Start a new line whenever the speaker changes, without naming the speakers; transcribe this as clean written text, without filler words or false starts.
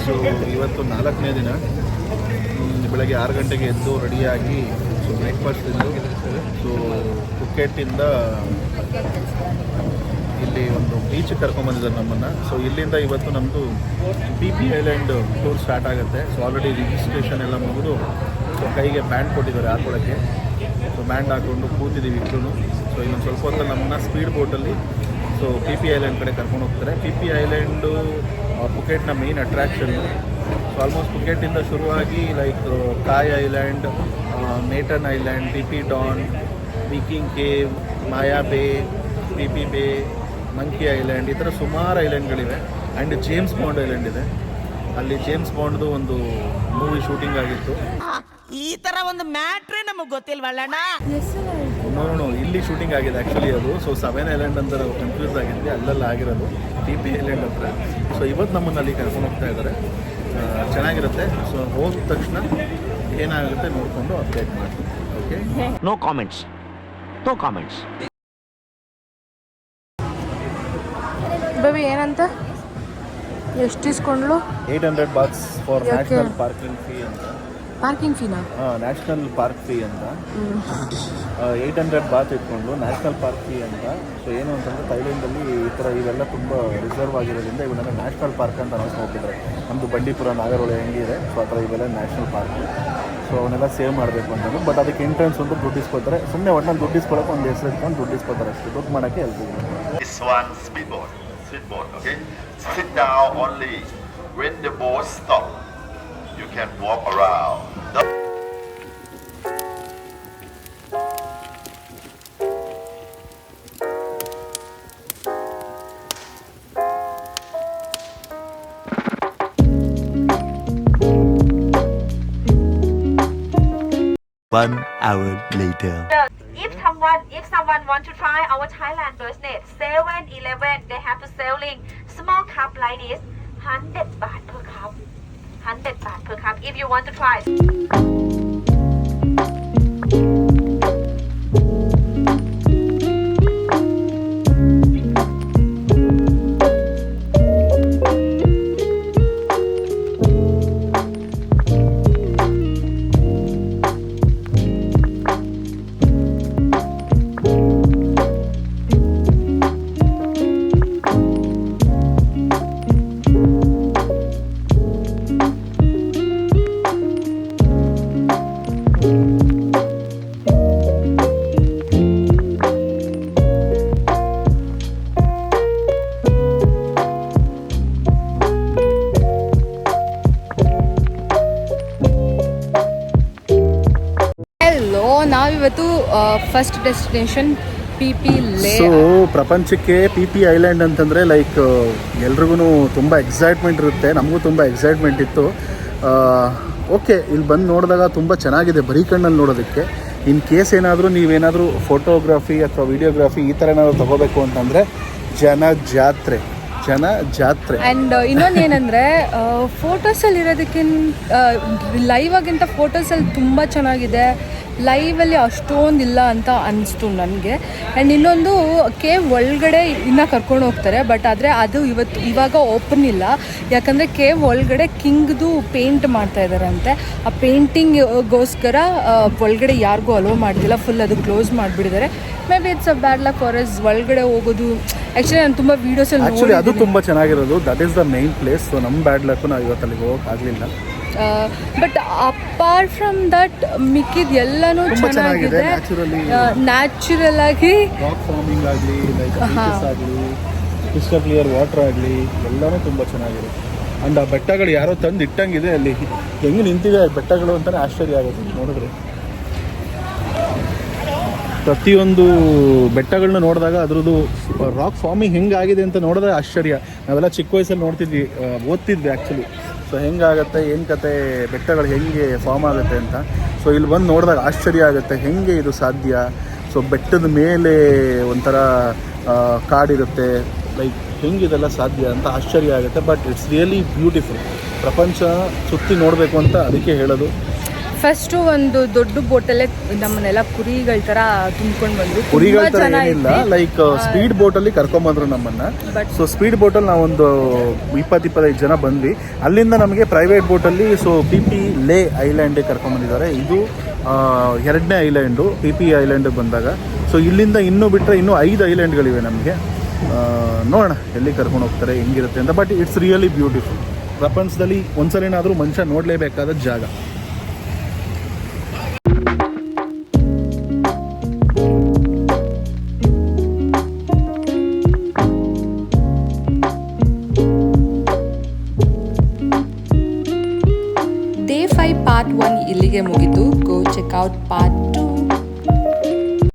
So ಇವತ್ತು 4ನೇ ದಿನ. ಬೆಳಗ್ಗೆ 6 ಗಂಟೆಗೆ ಎದ್ದು ರೆಡಿಯಾಗಿ ಸೊ ಬ್ರೇಕ್ಫಾಸ್ಟ್ ತಿಂದು ಸೊ ಪುಕೆಟ್ಟಿಂದ ಇಲ್ಲಿ ಒಂದು ಬೀಚಿಗೆ ಕರ್ಕೊಂಡ್ಬಂದಿದ್ದಾರೆ ನಮ್ಮನ್ನು. ಸೊ ಇಲ್ಲಿಂದ ಇವತ್ತು ನಮ್ಮದು PP ಐಲ್ಯಾಂಡ್ ಟೂರ್ ಸ್ಟಾರ್ಟ್ ಆಗುತ್ತೆ. ಸೊ ಆಲ್ರೆಡಿ ರಿಜಿಸ್ಟ್ರೇಷನ್ ಎಲ್ಲ ಮುಗಿದು ಸೊ ಕೈಗೆ ಬ್ಯಾಂಡ್ ಕೊಟ್ಟಿದ್ದಾರೆ ಹಾಕೊಳ್ಳೋಕ್ಕೆ. ಸೊ ಬ್ಯಾಂಡ್ ಹಾಕ್ಕೊಂಡು ಕೂತಿದ್ದೀವಿ ಇಬ್ಬರೂ. ಸೊ ಇನ್ನೊಂದು ಸ್ವಲ್ಪ ಹೊತ್ತು ನಮ್ಮನ್ನು ಸ್ಪೀಡ್ ಬೋಟಲ್ಲಿ ಸೊ PP ಐಲ್ಯಾಂಡ್ ಕಡೆ ಕರ್ಕೊಂಡು ಹೋಗ್ತಾರೆ. PP ಐಲ್ಯಾಂಡು ಪುಕೆಟ್ನ ಮೇನ್ ಅಟ್ರಾಕ್ಷನ್ನು. ಸೊ ಆಲ್ಮೋಸ್ಟ್ ಪುಕೆಟಿಂದ ಶುರುವಾಗಿ like Khai island, Maiton island, PP Don, Viking cave, Maya bay, PP bay, monkey island, ಈ ಥರ ಸುಮಾರು ಐಲ್ಯಾಂಡ್ಗಳಿವೆ. ಆ್ಯಂಡ್ ಜೇಮ್ಸ್ ಬಾಂಡ್ ಐಲ್ಯಾಂಡ್ ಇದೆ. ಅಲ್ಲಿ ಜೇಮ್ಸ್ ಬಾಂಡ್ದು ಒಂದು ಮೂವಿ ಶೂಟಿಂಗ್ ಆಗಿತ್ತು.
ಈ ತರ ಒಂದು ಮ್ಯಾಟ್ರೇ ನಮಗೆ ಗೊತ್ತಿಲ್ವಲ್ಲಣ್ಣ.
ನೋ ಇಲ್ಲಿ ಶೂಟಿಂಗ್ ಆಗಿದೆ ಆ್ಯಕ್ಚುಲಿ ಅದು. ಸೊ 7 ಐಲ್ಯಾಂಡ್ ಅಂತ ನಾವು ಕನ್ಫ್ಯೂಸ್ ಆಗಿದ್ವಿ, ಅಲ್ಲೆಲ್ಲ ಆಗಿರೋದು PP ಐಲ್ಯಾಂಡ್ ಹತ್ರ. ಸೊ ಇವತ್ತು ನಮ್ಮನ್ನು ಅಲ್ಲಿ ಕರ್ಕೊಂಡು ಹೋಗ್ತಾ ಇದ್ದಾರೆ. ಚೆನ್ನಾಗಿರುತ್ತೆ. ಸೊ ಹೋದ ತಕ್ಷಣ ಏನಾಗುತ್ತೆ ನೋಡಿಕೊಂಡು ಅಪ್ಡೇಟ್ ಮಾಡ್ತೀವಿ. Okay,
no comments.
ಬೇಬಿ ಏನಂತ ಎಷ್ಟು ಇಸ್ಕೊಂಡ್ಲು?
800 bucks for national parking fee ಅಂತ.
ಪಾರ್ಕಿಂಗ್ ಫೀನಾ?
ನ್ಯಾಷನಲ್ ಪಾರ್ಕ್ ಫೀ ಅಂತ. 800 ಬಾತ್ ಇಟ್ಕೊಂಡು ನ್ಯಾಷನಲ್ ಪಾರ್ಕ್ ಫೀ ಅಂತ. ಸೊ ಏನು ಅಂತಂದರೆ ಥೈಲ್ಯಾಂಡಲ್ಲಿ ಈ ಥರ ಇವೆಲ್ಲ ತುಂಬ ರಿಸರ್ವ್ ಆಗಿರೋದ್ರಿಂದ ಇವನ್ನೆಲ್ಲ ನ್ಯಾಷನಲ್ ಪಾರ್ಕ್ ಅಂತ ಅನ್ನಿಸ್ತಾ ಹೋಗ್ತಿದ್ದಾರೆ. ನಮ್ಮದು ಬಂಡೀಪುರ, ನಾಗರಹೊಳೆ ಹೆಂಗಿದೆ ಸೊ ಆ ಥರ ಇವೆಲ್ಲ ನ್ಯಾಷನಲ್ ಪಾರ್ಕ್. ಸೊ ಅವನ್ನೆಲ್ಲ ಸೇವ್ ಮಾಡಬೇಕು ಅಂತಂದು. ಬಟ್ ಅದಕ್ಕೆ ಎಂಟ್ರೆನ್ಸ್ ಒಂದು ದುಡ್ಡು ಇಸ್ಕೊತಾರೆ. ಸುಮ್ಮನೆ ಒಟ್ಟಿನಲ್ಲಿ ದುಡ್ಡು ಇಸ್ಕೊಳ್ಳೋಕೆ ಒಂದು ಹೆಸರು ಇಟ್ಕೊಂಡು ದುಡ್ಡು ಇಸ್ಕೊತಾರೆ ಅಷ್ಟೇ. ದುಡ್ಡು ಮಾಡೋಕ್ಕೆ ಹೇಳ್ತೀವಿ.
This one speedboat, okay? Sit down only when the boat stop. You can walk around.
One hour later.
If someone want to try our Thailand business, 7-Eleven, they have to selling small cup like this, 100 baht per cup. 100 baht per cup. If you want to try.
ನಾವಿವತ್ತು first destination PP ಲೇ.
So ಪ್ರಪಂಚಕ್ಕೆ PP island ಅಂತಂದರೆ like ಎಲ್ರಿಗೂ ತುಂಬ excitement ಇರುತ್ತೆ. ನಮಗೂ ತುಂಬ excitement ಇತ್ತು. ಓಕೆ, ಇಲ್ಲಿ ಬಂದು ನೋಡಿದಾಗ ತುಂಬ ಚೆನ್ನಾಗಿದೆ ಬರೀ ಕಣ್ಣಲ್ಲಿ ನೋಡೋದಕ್ಕೆ. ಇನ್ ಕೇಸ್ ಏನಾದರೂ ನೀವೇನಾದರೂ ಫೋಟೋಗ್ರಫಿ ಅಥವಾ ವಿಡಿಯೋಗ್ರಫಿ ಈ ಥರ ಏನಾದರೂ ತೊಗೋಬೇಕು ಅಂತಂದರೆ ಜನ ಜಾತ್ರೆ. ಆ್ಯಂಡ್
ಇನ್ನೊಂದೇನೆಂದರೆ ಫೋಟೋಸಲ್ಲಿ ಇರೋದಕ್ಕಿಂತ ಲೈವ್ ಆಗಿಂತ ಫೋಟೋಸಲ್ಲಿ ತುಂಬ ಚೆನ್ನಾಗಿದೆ. ಲೈವಲ್ಲಿ ಅಷ್ಟೊಂದಿಲ್ಲ ಅಂತ ಅನಿಸ್ತು ನನಗೆ. ಆ್ಯಂಡ್ ಇನ್ನೊಂದು ಕೇವ್ ಒಳಗಡೆ ಇನ್ನೂ ಕರ್ಕೊಂಡು ಹೋಗ್ತಾರೆ. ಬಟ್ ಆದರೆ ಅದು ಇವಾಗ ಓಪನ್ ಇಲ್ಲ. ಯಾಕಂದರೆ ಕೇವ್ ಒಳಗಡೆ ಕಿಂಗ್ದು ಪೇಂಟ್ ಮಾಡ್ತಾ ಇದ್ದಾರಂತೆ. ಆ ಪೇಂಟಿಂಗ್ಗೋಸ್ಕರ ಒಳಗಡೆ ಯಾರಿಗೂ ಅಲೋ ಮಾಡಿದಿಲ್ಲ. ಫುಲ್ ಅದು ಕ್ಲೋಸ್ ಮಾಡಿಬಿಟ್ಟಿದ್ದಾರೆ. May be it's a bad luck for us ಒಳಗಡೆ ಹೋಗೋದು. ಆ್ಯಕ್ಚುಲಿ ನಾನು ತುಂಬ ವೀಡಿಯೋಸಲ್ಲಿ
ಆ್ಯಕ್ಚುಲಿ ಅದು ತುಂಬ ಚೆನ್ನಾಗಿರೋದು. That is the main place. So ನಮ್ಮ ಬ್ಯಾಡ್ ಲಕ್ಕು ನಾವು ಇವತ್ತು ಅಲ್ಲಿಗೆ ಹೋಗೋಕ್ಕಾಗಲಿಲ್ಲ.
ಬಟ್ ಅಪಾರ್ಟ್ ಫ್ರಮ್ ದಟ್ ಮಿಕ್ಕಿದ ಎಲ್ಲನೂ ಚೆನ್ನಾಗಿದೆ. ನ್ಯಾಚುರಲ್ ಆಗಿ
ರಾಕ್ ಫಾರ್ಮಿಂಗ್ ಆಗಲಿ, ಲೈಕ್ ಬೀಚಸ್ ಆಗಲಿ, ಕ್ರಿಸ್ಟಲ್ ಕ್ಲಿಯರ್ ವಾಟರ್ ಆಗಲಿ, ಎಲ್ಲನೂ ತುಂಬ ಚೆನ್ನಾಗಿದೆ. ಆ್ಯಂಡ್ ಆ ಬೆಟ್ಟಗಳು ಯಾರೋ ತಂದು ಇಟ್ಟಂಗಿದೆ. ಅಲ್ಲಿ ಹೆಂಗೆ ನಿಂತಿದೆ ಬೆಟ್ಟಗಳು ಅಂತಲೇ ಆಶ್ಚರ್ಯ ಆಗುತ್ತೆ ನೋಡಿದ್ರೆ. ಪ್ರತಿಯೊಂದು ಬೆಟ್ಟಗಳನ್ನ ನೋಡಿದಾಗ ಅದ್ರದ್ದು ರಾಕ್ ಫಾರ್ಮಿಂಗ್ ಹೆಂಗಾಗಿದೆ ಅಂತ ನೋಡಿದ್ರೆ ಆಶ್ಚರ್ಯ. ನಾವೆಲ್ಲ ಚಿಕ್ಕ ವಯಸ್ಸಲ್ಲಿ ನೋಡ್ತಿದ್ವಿ, ಓದ್ತಿದ್ವಿ ಆ್ಯಕ್ಚುಲಿ. ಸೊ ಹೆಂಗಾಗುತ್ತೆ, ಏನು ಕತೆ, ಬೆಟ್ಟಗಳು ಹೆಂಗೆ ಫಾರ್ಮ್ ಆಗುತ್ತೆ ಅಂತ. ಸೊ ಇಲ್ಲಿ ಬಂದು ನೋಡಿದಾಗ ಆಶ್ಚರ್ಯ ಆಗುತ್ತೆ, ಹೆಂಗೆ ಇದು ಸಾಧ್ಯ. ಸೊ ಬೆಟ್ಟದ ಮೇಲೆ ಒಂಥರ ಕಾಡಿರುತ್ತೆ, ಲೈಕ್ ಹೆಂಗಿದೆಲ್ಲ ಸಾಧ್ಯ ಅಂತ ಆಶ್ಚರ್ಯ ಆಗುತ್ತೆ. But it's really beautiful. ಪ್ರಪಂಚ ಸುತ್ತಿ ನೋಡಬೇಕು ಅಂತ ಅದಕ್ಕೆ ಹೇಳೋದು.
ಫಸ್ಟು ಒಂದು ದೊಡ್ಡ ಬೋಟಲ್ಲೇ ನಮ್ಮನ್ನೆಲ್ಲ ಕುರಿಗಳ ಥರ ತುಂಬ್ಕೊಂಡು ಬಂದು
ಕುರಿಗಳ ಥರ ಏನಿಲ್ಲ, ಲೈಕ್ ಸ್ಪೀಡ್ ಬೋಟಲ್ಲಿ ಕರ್ಕೊಂಬಂದ್ರು ನಮ್ಮನ್ನು. ಸೊ ಸ್ಪೀಡ್ ಬೋಟಲ್ಲಿ ನಾವೊಂದು 20-25 ಜನ ಬಂದ್ವಿ. ಅಲ್ಲಿಂದ ನಮಗೆ ಪ್ರೈವೇಟ್ ಬೋಟಲ್ಲಿ ಸೊ PP ಲೇ ಐಲ್ಯಾಂಡಿಗೆ ಕರ್ಕೊಂಬಂದಿದ್ದಾರೆ. ಇದು 2ನೇ ಐಲ್ಯಾಂಡು PP ಐಲ್ಯಾಂಡಿಗೆ ಬಂದಾಗ. ಸೊ ಇಲ್ಲಿಂದ ಇನ್ನೂ ಬಿಟ್ಟರೆ ಇನ್ನೂ 5 ಐಲ್ಯಾಂಡ್ಗಳಿವೆ ನಮಗೆ. ನೋಡೋಣ ಎಲ್ಲಿ ಕರ್ಕೊಂಡು ಹೋಗ್ತಾರೆ, ಹೆಂಗಿರುತ್ತೆ ಅಂತ. But it's really beautiful. ಪ್ರಪಂಚದಲ್ಲಿ ಒಂದ್ಸಲಿನಾದರೂ ಮನುಷ್ಯ ನೋಡಲೇಬೇಕಾದ ಜಾಗ.
Day 5 Part 1 ಇಲ್ಲಿಗೆ ಮುಗಿತು. ಗೋ ಚೆಕ್ ಔಟ್ Part 2